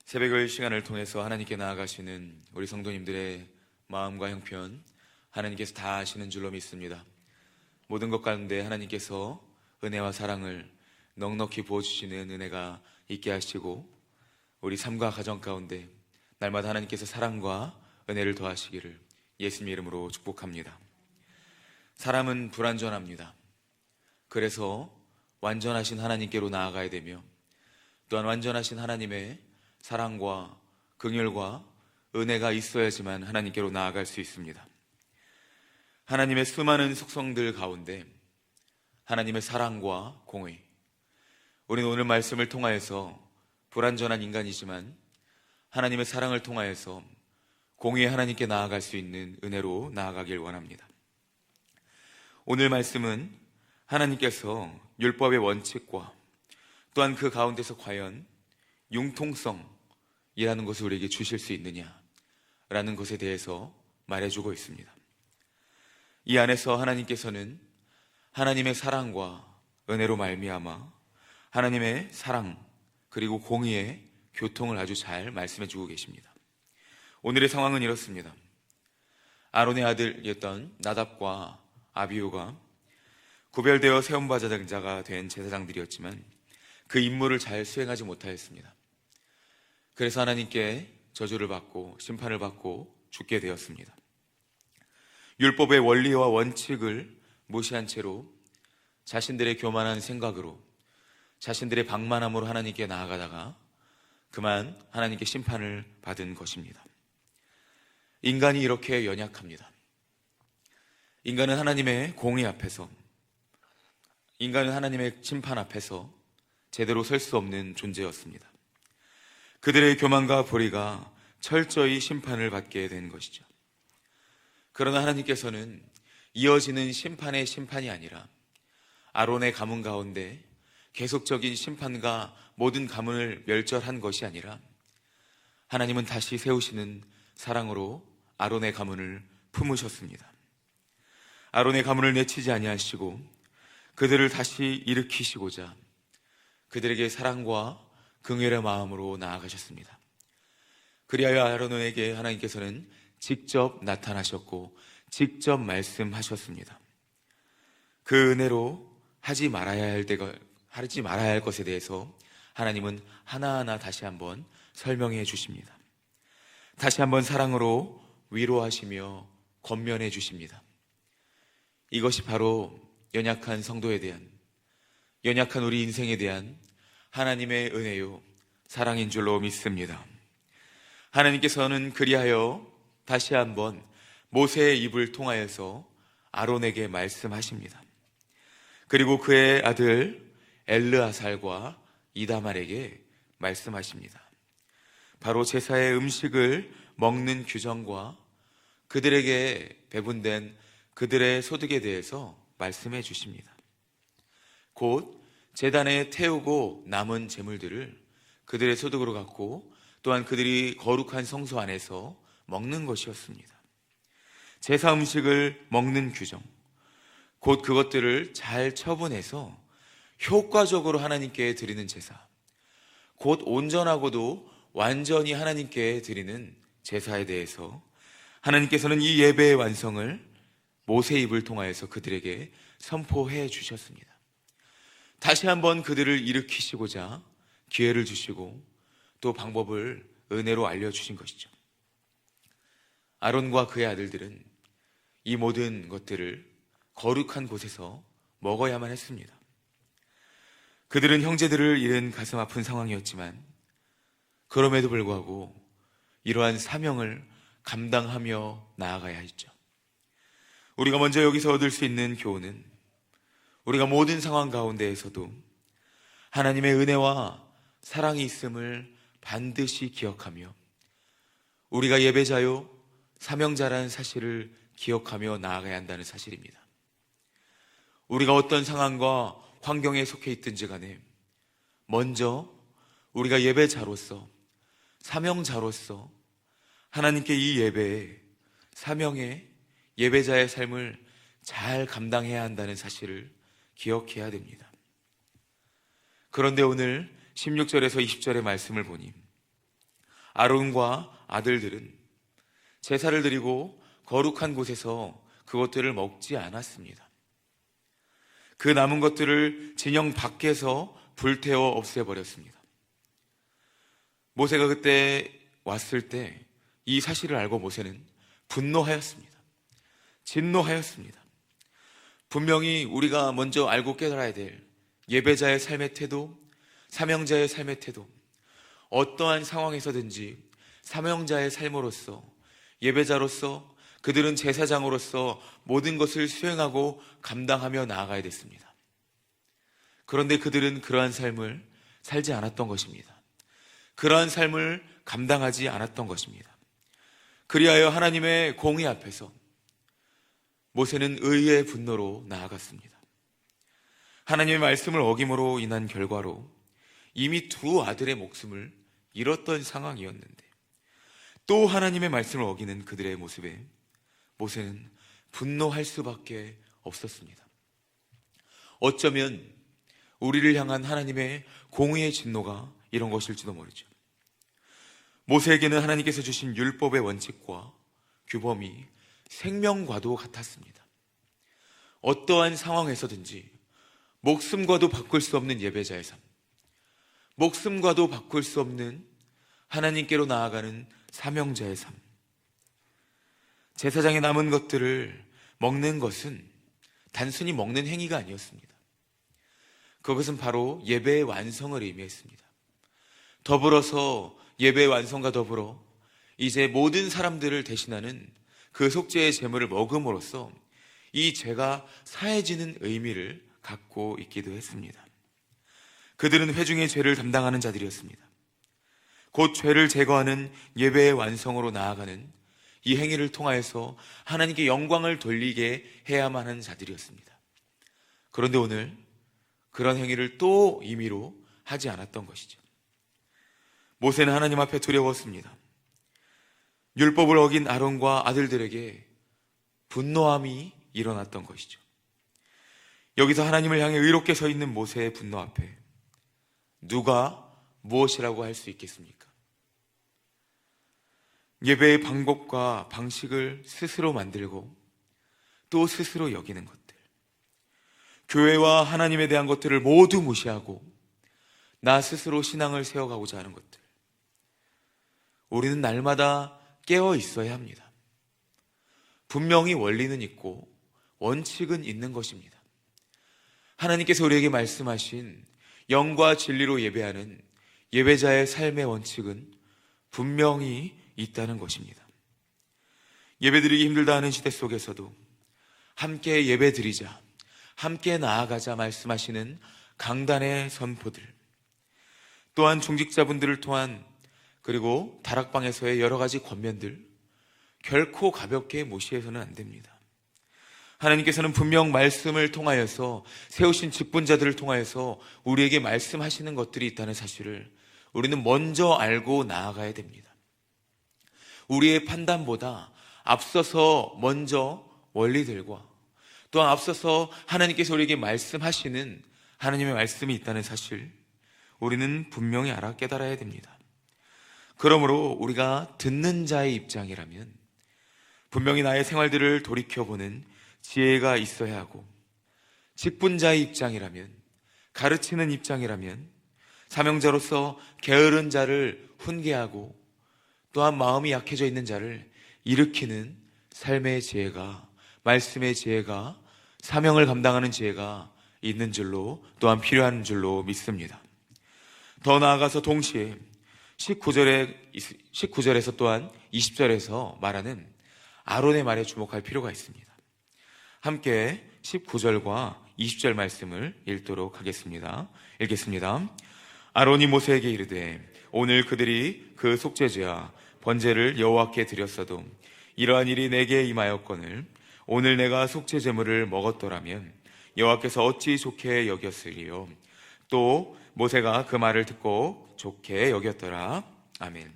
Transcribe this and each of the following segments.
새벽의 시간을 통해서 하나님께 나아가시는 우리 성도님들의 마음과 형편 하나님께서 다 아시는 줄로 믿습니다. 모든 것 가운데 하나님께서 은혜와 사랑을 넉넉히 부어주시는 은혜가 있게 하시고 우리 삶과 가정 가운데 날마다 하나님께서 사랑과 은혜를 더하시기를 예수님의 이름으로 축복합니다. 사람은 불완전합니다. 그래서 완전하신 하나님께로 나아가야 되며 또한 완전하신 하나님의 사랑과 긍휼과 은혜가 있어야지만 하나님께로 나아갈 수 있습니다. 하나님의 수많은 속성들 가운데 하나님의 사랑과 공의, 우리는 오늘 말씀을 통하여서 불완전한 인간이지만 하나님의 사랑을 통하여서 공의의 하나님께 나아갈 수 있는 은혜로 나아가길 원합니다. 오늘 말씀은 하나님께서 율법의 원칙과 또한 그 가운데서 과연 융통성이라는 것을 우리에게 주실 수 있느냐라는 것에 대해서 말해주고 있습니다. 이 안에서 하나님께서는 하나님의 사랑과 은혜로 말미암아 하나님의 사랑 그리고 공의의 교통을 아주 잘 말씀해주고 계십니다. 오늘의 상황은 이렇습니다. 아론의 아들이었던 나답과 아비후가 구별되어 세움받은 자가 된 제사장들이었지만 그 임무를 잘 수행하지 못하였습니다. 그래서 하나님께 저주를 받고 심판을 받고 죽게 되었습니다. 율법의 원리와 원칙을 무시한 채로 자신들의 교만한 생각으로 자신들의 방만함으로 하나님께 나아가다가 그만 하나님께 심판을 받은 것입니다. 인간이 이렇게 연약합니다. 인간은 하나님의 공의 앞에서, 인간은 하나님의 심판 앞에서 제대로 설 수 없는 존재였습니다. 그들의 교만과 불의가 철저히 심판을 받게 된 것이죠. 그러나 하나님께서는 이어지는 심판의 심판이 아니라 아론의 가문 가운데 계속적인 심판과 모든 가문을 멸절한 것이 아니라 하나님은 다시 세우시는 사랑으로 아론의 가문을 품으셨습니다. 아론의 가문을 내치지 아니하시고 그들을 다시 일으키시고자 그들에게 사랑과 긍휼의 마음으로 나아가셨습니다. 그리하여 아론에게 하나님께서는 직접 나타나셨고 직접 말씀하셨습니다. 그 은혜로 하지 말아야 할 것에 대해서 하나님은 하나하나 다시 한번 설명해 주십니다. 다시 한번 사랑으로 위로하시며 권면해 주십니다. 이것이 바로 연약한 성도에 대한, 연약한 우리 인생에 대한 하나님의 은혜요 사랑인 줄로 믿습니다. 하나님께서는 그리하여 다시 한번 모세의 입을 통하여서 아론에게 말씀하십니다. 그리고 그의 아들 엘르아살과 이다말에게 말씀하십니다. 바로 제사의 음식을 먹는 규정과 그들에게 배분된 그들의 소득에 대해서 말씀해 주십니다. 곧 제단에 태우고 남은 제물들을 그들의 소득으로 갖고 또한 그들이 거룩한 성소 안에서 먹는 것이었습니다. 제사 음식을 먹는 규정, 곧 그것들을 잘 처분해서 효과적으로 하나님께 드리는 제사, 곧 온전하고도 완전히 하나님께 드리는 제사에 대해서 하나님께서는 이 예배의 완성을 모세의 입을 통하여서 그들에게 선포해 주셨습니다. 다시 한번 그들을 일으키시고자 기회를 주시고 또 방법을 은혜로 알려주신 것이죠. 아론과 그의 아들들은 이 모든 것들을 거룩한 곳에서 먹어야만 했습니다. 그들은 형제들을 잃은 가슴 아픈 상황이었지만 그럼에도 불구하고 이러한 사명을 감당하며 나아가야 했죠. 우리가 먼저 여기서 얻을 수 있는 교훈은 우리가 모든 상황 가운데에서도 하나님의 은혜와 사랑이 있음을 반드시 기억하며 우리가 예배자요 사명자라는 사실을 기억하며 나아가야 한다는 사실입니다. 우리가 어떤 상황과 환경에 속해 있든지 간에 먼저 우리가 예배자로서 사명자로서 하나님께 이 예배에 사명의 예배자의 삶을 잘 감당해야 한다는 사실을 기억해야 됩니다. 그런데 오늘 16절에서 20절의 말씀을 보니 아론과 아들들은 제사를 드리고 거룩한 곳에서 그것들을 먹지 않았습니다. 그 남은 것들을 진영 밖에서 불태워 없애버렸습니다. 모세가 그때 왔을 때 이 사실을 알고 모세는 분노하였습니다. 진노하였습니다. 분명히 우리가 먼저 알고 깨달아야 될 예배자의 삶의 태도, 사명자의 삶의 태도, 어떠한 상황에서든지 사명자의 삶으로서, 예배자로서, 그들은 제사장으로서 모든 것을 수행하고 감당하며 나아가야 됐습니다. 그런데 그들은 그러한 삶을 살지 않았던 것입니다. 그러한 삶을 감당하지 않았던 것입니다. 그리하여 하나님의 공의 앞에서 모세는 의의 분노로 나아갔습니다. 하나님의 말씀을 어김으로 인한 결과로 이미 두 아들의 목숨을 잃었던 상황이었는데 또 하나님의 말씀을 어기는 그들의 모습에 모세는 분노할 수밖에 없었습니다. 어쩌면 우리를 향한 하나님의 공의의 진노가 이런 것일지도 모르죠. 모세에게는 하나님께서 주신 율법의 원칙과 규범이 생명과도 같았습니다. 어떠한 상황에서든지 목숨과도 바꿀 수 없는 예배자의 삶, 목숨과도 바꿀 수 없는 하나님께로 나아가는 사명자의 삶, 제사장에 남은 것들을 먹는 것은 단순히 먹는 행위가 아니었습니다. 그것은 바로 예배의 완성을 의미했습니다. 더불어서 예배의 완성과 더불어 이제 모든 사람들을 대신하는 그 속죄의 제물을 먹음으로써 이 죄가 사해지는 의미를 갖고 있기도 했습니다. 그들은 회중의 죄를 담당하는 자들이었습니다. 곧 죄를 제거하는 예배의 완성으로 나아가는 이 행위를 통하여서 하나님께 영광을 돌리게 해야만 하는 자들이었습니다. 그런데 오늘 그런 행위를 또 임의로 하지 않았던 것이죠. 모세는 하나님 앞에 두려웠습니다. 율법을 어긴 아론과 아들들에게 분노함이 일어났던 것이죠. 여기서 하나님을 향해 의롭게 서 있는 모세의 분노 앞에 누가 무엇이라고 할 수 있겠습니까? 예배의 방법과 방식을 스스로 만들고 또 스스로 여기는 것들, 교회와 하나님에 대한 것들을 모두 무시하고 나 스스로 신앙을 세워가고자 하는 것들, 우리는 날마다 깨어 있어야 합니다. 분명히 원리는 있고 원칙은 있는 것입니다. 하나님께서 우리에게 말씀하신 영과 진리로 예배하는 예배자의 삶의 원칙은 분명히 있다는 것입니다. 예배드리기 힘들다 하는 시대 속에서도 함께 예배드리자, 함께 나아가자 말씀하시는 강단의 선포들, 또한 중직자분들을 통한 그리고 다락방에서의 여러 가지 권면들 결코 가볍게 무시해서는 안 됩니다. 하나님께서는 분명 말씀을 통하여서 세우신 직분자들을 통하여서 우리에게 말씀하시는 것들이 있다는 사실을 우리는 먼저 알고 나아가야 됩니다. 우리의 판단보다 앞서서 먼저 원리들과 또한 앞서서 하나님께서 우리에게 말씀하시는 하나님의 말씀이 있다는 사실 우리는 분명히 알아 깨달아야 됩니다. 그러므로 우리가 듣는 자의 입장이라면 분명히 나의 생활들을 돌이켜보는 지혜가 있어야 하고, 직분자의 입장이라면, 가르치는 입장이라면 사명자로서 게으른 자를 훈계하고 또한 마음이 약해져 있는 자를 일으키는 삶의 지혜가, 말씀의 지혜가, 사명을 감당하는 지혜가 있는 줄로 또한 필요한 줄로 믿습니다. 더 나아가서 동시에 19절에서 또한 20절에서 말하는 아론의 말에 주목할 필요가 있습니다. 함께 19절과 20절 말씀을 읽도록 하겠습니다. 읽겠습니다. 아론이 모세에게 이르되 오늘 그들이 그 속죄제와 번제를 여호와께 드렸어도 이러한 일이 내게 임하였거늘 오늘 내가 속죄 제물을 먹었더라면 여호와께서 어찌 좋게 여겼으리요. 또 모세가 그 말을 듣고 좋게 여겼더라. 아멘.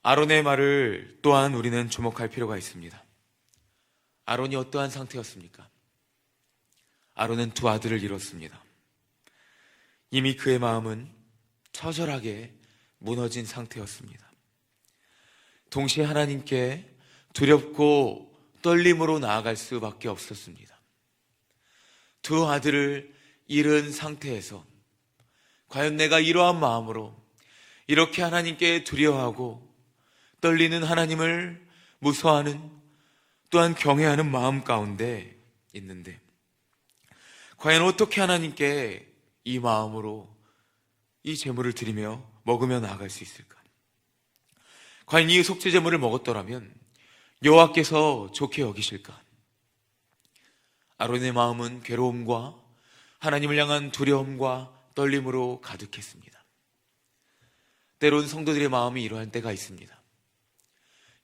아론의 말을 또한 우리는 주목할 필요가 있습니다. 아론이 어떠한 상태였습니까? 아론은 두 아들을 잃었습니다. 이미 그의 마음은 처절하게 무너진 상태였습니다. 동시에 하나님께 두렵고 떨림으로 나아갈 수밖에 없었습니다. 두 아들을 잃은 상태에서 과연 내가 이러한 마음으로 이렇게 하나님께 두려워하고 떨리는 하나님을 무서워하는 또한 경외하는 마음 가운데 있는데 과연 어떻게 하나님께 이 마음으로 이 제물을 드리며 먹으며 나아갈 수 있을까? 과연 이 속죄 제물을 먹었더라면 여호와께서 좋게 여기실까? 아론의 마음은 괴로움과 하나님을 향한 두려움과 떨림으로 가득했습니다. 때론 성도들의 마음이 이러한 때가 있습니다.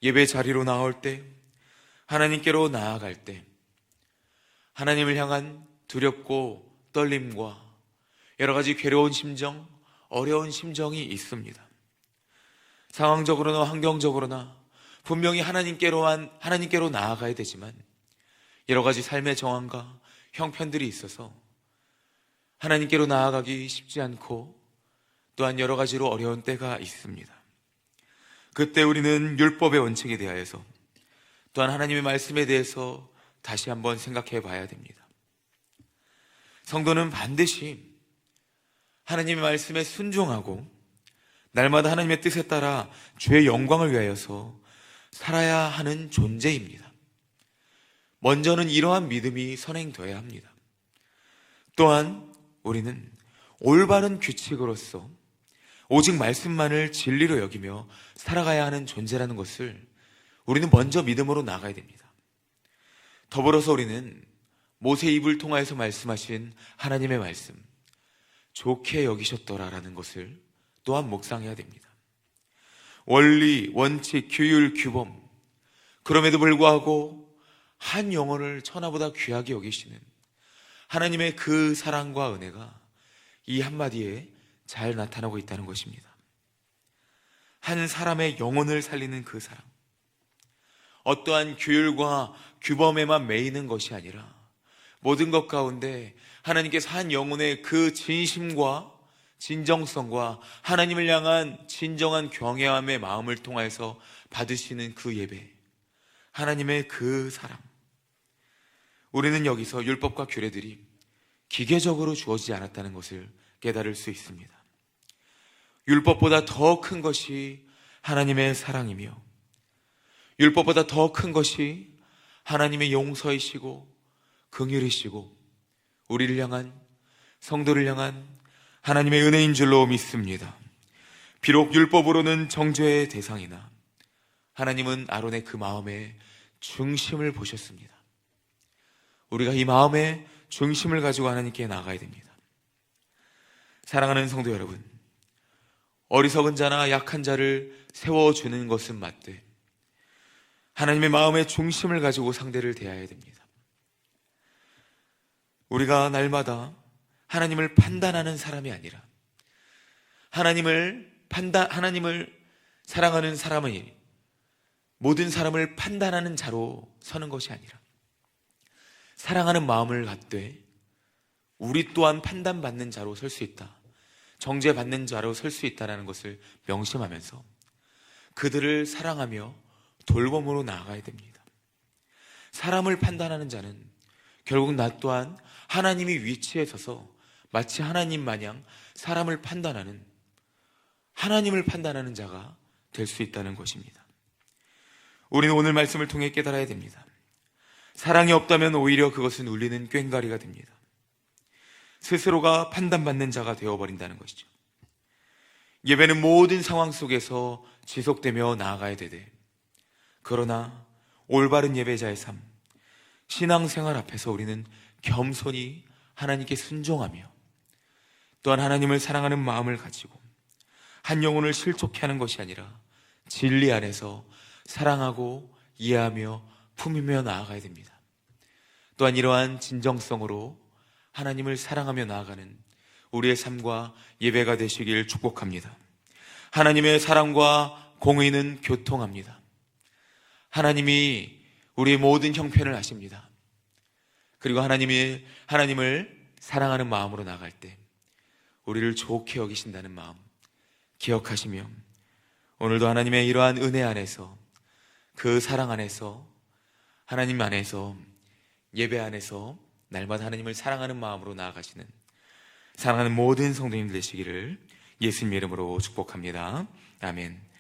예배 자리로 나올 때, 하나님께로 나아갈 때 하나님을 향한 두렵고 떨림과 여러 가지 괴로운 심정, 어려운 심정이 있습니다. 상황적으로나 환경적으로나 분명히 하나님께로 나아가야 되지만 여러 가지 삶의 정황과 형편들이 있어서 하나님께로 나아가기 쉽지 않고 또한 여러 가지로 어려운 때가 있습니다. 그때 우리는 율법의 원칙에 대하여서 또한 하나님의 말씀에 대해서 다시 한번 생각해 봐야 됩니다. 성도는 반드시 하나님의 말씀에 순종하고 날마다 하나님의 뜻에 따라 주의 영광을 위하여서 살아야 하는 존재입니다. 먼저는 이러한 믿음이 선행되어야 합니다. 또한 우리는 올바른 규칙으로서 오직 말씀만을 진리로 여기며 살아가야 하는 존재라는 것을 우리는 먼저 믿음으로 나가야 됩니다. 더불어서 우리는 모세의 입을 통하여서 말씀하신 하나님의 말씀, 좋게 여기셨더라라는 것을 또한 묵상해야 됩니다. 원리, 원칙, 규율, 규범, 그럼에도 불구하고 한 영혼을 천하보다 귀하게 여기시는 하나님의 그 사랑과 은혜가 이 한마디에 잘 나타나고 있다는 것입니다. 한 사람의 영혼을 살리는 그 사랑, 어떠한 규율과 규범에만 매이는 것이 아니라 모든 것 가운데 하나님께서 한 영혼의 그 진심과 진정성과 하나님을 향한 진정한 경외함의 마음을 통하여서 받으시는 그 예배, 하나님의 그 사랑. 우리는 여기서 율법과 규례들이 기계적으로 주어지지 않았다는 것을 깨달을 수 있습니다. 율법보다 더 큰 것이 하나님의 사랑이며 율법보다 더 큰 것이 하나님의 용서이시고 긍휼이시고 우리를 향한, 성도를 향한 하나님의 은혜인 줄로 믿습니다. 비록 율법으로는 정죄의 대상이나 하나님은 아론의 그 마음의 중심을 보셨습니다. 우리가 이 마음의 중심을 가지고 하나님께 나아가야 됩니다. 사랑하는 성도 여러분, 어리석은 자나 약한 자를 세워주는 것은 맞되 하나님의 마음의 중심을 가지고 상대를 대해야 됩니다. 우리가 날마다 하나님을 판단하는 사람이 아니라 하나님을 사랑하는 사람이 모든 사람을 판단하는 자로 서는 것이 아니라 사랑하는 마음을 갖되 우리 또한 판단받는 자로 설 수 있다, 정죄받는 자로 설 수 있다는 것을 명심하면서 그들을 사랑하며 돌봄으로 나아가야 됩니다. 사람을 판단하는 자는 결국 나 또한 하나님이 위치에 서서 마치 하나님 마냥 사람을 판단하는, 하나님을 판단하는 자가 될 수 있다는 것입니다. 우리는 오늘 말씀을 통해 깨달아야 됩니다. 사랑이 없다면 오히려 그것은 울리는 꽹과리가 됩니다. 스스로가 판단받는 자가 되어버린다는 것이죠. 예배는 모든 상황 속에서 지속되며 나아가야 되되, 그러나 올바른 예배자의 삶, 신앙생활 앞에서 우리는 겸손히 하나님께 순종하며 또한 하나님을 사랑하는 마음을 가지고 한 영혼을 실족해 하는 것이 아니라 진리 안에서 사랑하고 이해하며 품으며 나아가야 됩니다. 또한 이러한 진정성으로 하나님을 사랑하며 나아가는 우리의 삶과 예배가 되시길 축복합니다. 하나님의 사랑과 공의는 교통합니다. 하나님이 우리의 모든 형편을 아십니다. 그리고 하나님을 사랑하는 마음으로 나아갈 때 우리를 좋게 여기신다는 마음, 기억하시며 오늘도 하나님의 이러한 은혜 안에서, 그 사랑 안에서, 하나님 안에서, 예배 안에서 날마다 하나님을 사랑하는 마음으로 나아가시는, 사랑하는 모든 성도님들 되시기를 예수님의 이름으로 축복합니다. 아멘.